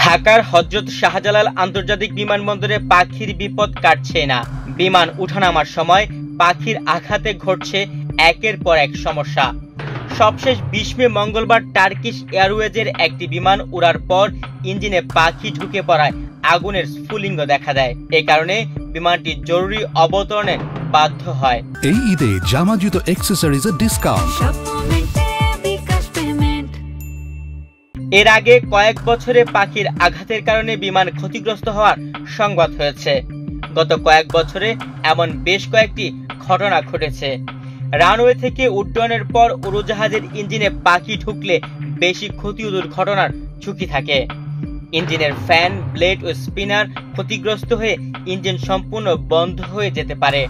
ঢাকার হযরত শাহজালাল আন্তর্জাতিক বিমানবন্দরে পাখির বিপদ কাটছে না। বিমান ওঠানামার সময় পাখির আঘাতে ঘটছে একের পর এক সমস্যা। সবশেষ 20 মে মঙ্গলবার টার্কিশ এয়ারওয়েজের একটি বিমান উড়ার পর ইঞ্জিনে পাখি ঢুকে পড়ায় আগুনের স্ফুলিঙ্গ দেখা দেয়। এই কারণে বিমানটি জরুরি অবতরণে বাধ্য হয়। এই ঈদে জামা জুতো অ্যাকসেসরিজের ডিসকাউন্ট। এর আগে কয়েক বছরে পাখির আঘাতের কারণে বিমান ক্ষতিগ্রস্ত হওয়ার সংবাদ হয়েছে। গত কয়েক বছরে এমন বেশ কয়েকটি ঘটনা ঘটেছে। রানওয়ে থেকে উড্ডয়নের পর উড়োজাহাজের ইঞ্জিনে পাখি ঢুকলে বেশি ক্ষতি ও দুর্ঘটনার ঝুঁকি থাকে। ইঞ্জিনের ফ্যান, ব্লেড ও স্পিনার ক্ষতিগ্রস্ত হয়ে ইঞ্জিন সম্পূর্ণ বন্ধ হয়ে যেতে পারে।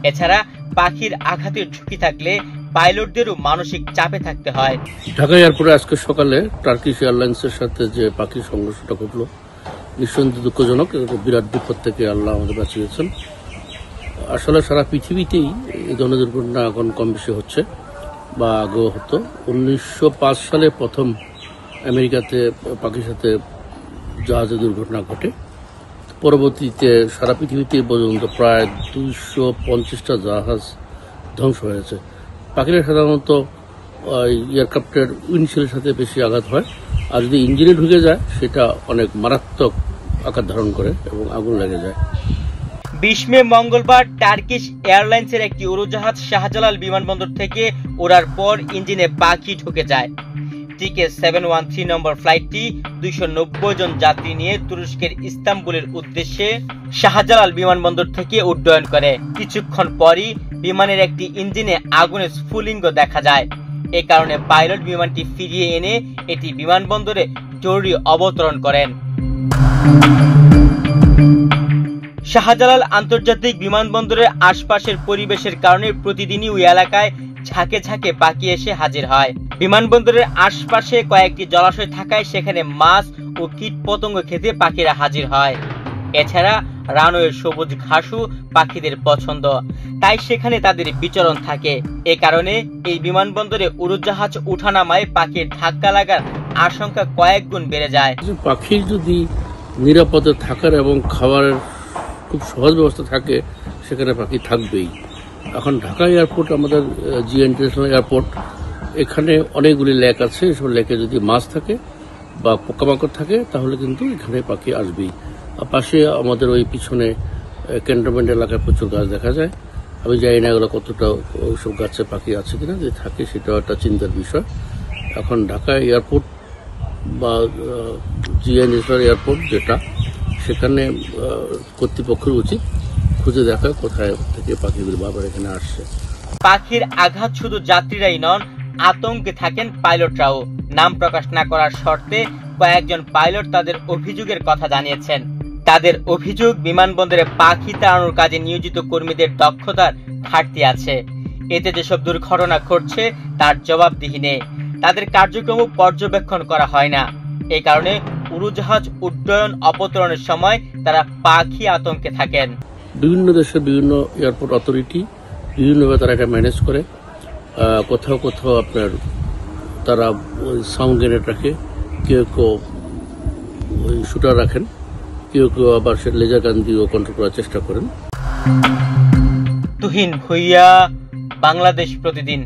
এছাড়া পাখির আঘাতের ঝুঁকি থাকলে পাইলটদেরও মানসিক চাপে থাকতে হয়। ঢাকা এয়ারপোর্টে আজকে সকালে টার্কিশ এয়ারলাইন্সের সাথে যে পাখির সংঘর্ষটা ঘটলো নিঃসন্দেহে দুঃখজনক। বিরাট বিপদ থেকে আল্লাহ আমাদের বাঁচিয়েছেন। আসলে সারা পৃথিবীতেই এই ধরনের দুর্ঘটনা এখন কম বেশি হচ্ছে বা আগেও হতো। 1905 সালে প্রথম আমেরিকাতে পাখির সাথে জাহাজে দুর্ঘটনা ঘটে। পরবর্তীতে সারা পৃথিবীতে পর্যন্ত প্রায় 250টা জাহাজ ধ্বংস হয়েছে। পাখিরা সাধারণত এয়ারক্রাফটের উইন্ডশিল্ডের সাথে বেশি আঘাত হয়, আর যদি ইঞ্জিনে ঢুকে যায় সেটা অনেক মারাত্মক আকার ধারণ করে এবং আগুন লেগে যায়। 20 মে মঙ্গলবার টার্কিশ এয়ারলাইন্সের একটি উড়োজাহাজ শাহজালাল বিমানবন্দর থেকে ওড়ার পর ইঞ্জিনে পাখি ঢুকে যায়। টিকে 713 নম্বর ফ্লাইটটি 290 জন যাত্রী নিয়ে তুরস্কের ইস্তাম্বুলের উদ্দেশ্যে শাহজালাল বিমানবন্দর থেকে উড্ডয়ন করে। কিছুক্ষণ পরই বিমানের একটি ইঞ্জিনে আগুনের স্ফুলিঙ্গ দেখা যায়। এই কারণে পাইলট বিমানটি ফিরিয়ে এনে এটি বিমানবন্দরে জরুরি অবতরণ করেন। শাহজালাল আন্তর্জাতিক বিমানবন্দরের আশপাশের পরিবেশের কারণে প্রতিদিনই ওই এলাকায় ঝাঁকে ঝাঁকে পাখি এসে হাজির হয়। বিমানবন্দরের আশপাশে কয়েকটি জলাশয় থাকায় সেখানে মাছ ও কীটপতঙ্গ খেতে পাখিরা হাজির হয়। এছাড়া রানওয়ের সবুজ ঘাসও পাখিদের পছন্দ, তাই সেখানে তাদের বিচরণ থাকে। এ কারণে এই বিমানবন্দরে উড়োজাহাজ ওঠানামায় পাখির ধাক্কা লাগার আশঙ্কা কয়েক গুণ বেড়ে যায়। পাখির যদি নিরাপদে থাকার এবং খাবারের খুব সহজ ব্যবস্থা থাকে সেখানে পাখি থাকবেই। এখন ঢাকা এয়ারপোর্ট আমাদের জিয়া ইন্টারন্যাশনাল এয়ারপোর্ট, এখানে অনেকগুলি লেক আছে। এসব লেকে যদি মাছ থাকে বা পোকামাকড় থাকে তাহলে কিন্তু এখানে পাখি আসবেই। পাশে আমাদের ওই পিছনে ক্যান্টনমেন্ট এলাকায় প্রচুর গাছ দেখা যায়। আমি জানি না এগুলো কতটা ওইসব গাছে পাখি আছে কিনা, যদি থাকে সেটাও একটা চিন্তার বিষয়। এখন ঢাকা এয়ারপোর্ট বা জিয়া ইন্টারন্যাশনাল এয়ারপোর্ট যেটা, সেখানে কর্তৃপক্ষের উচিত খুঁজে দেখা কোথায় থেকে পাখিগুলো বারবার এখানে আসছে। পাখির আঘাত শুধু যাত্রীরাই নন, আতঙ্কে থাকেন পাইলটরাও। নাম প্রকাশ না করার শর্তে কয়েকজন পাইলট তাদের অভিযোগের কথা জানিয়েছেন। তাদের অভিযোগ, বিমানবন্দরে পাখি তাড়ানোর কাজে নিয়োজিত কর্মীদের দক্ষতার ঘাটতি আছে। এতে যেসব দুর্ঘটনা ঘটছে তার জবাবদিহি নেই। তাদের কার্যক্রম পর্যবেক্ষণ করা হয় না। এই কারণে উড়োজাহাজ উড্ডয়ন অবতরণের সময় তারা পাখি আতঙ্কে থাকেন। বিভিন্ন দেশের বিভিন্ন এয়ারপোর্ট অথরিটি বিভিন্নভাবে তারা এটা ম্যানেজ করে। কোথাও কোথাও আপনার তারা ওই সাউন্ড গ্রেনেড রাখে, কেউ কেউ ওই শুটার রাখেন, কেউ কেউ আবার সে লেজার গান দিয়েও কন্ট্রোল করার চেষ্টা করেন। তুহিন ভুইয়া, বাংলাদেশ প্রতিদিন।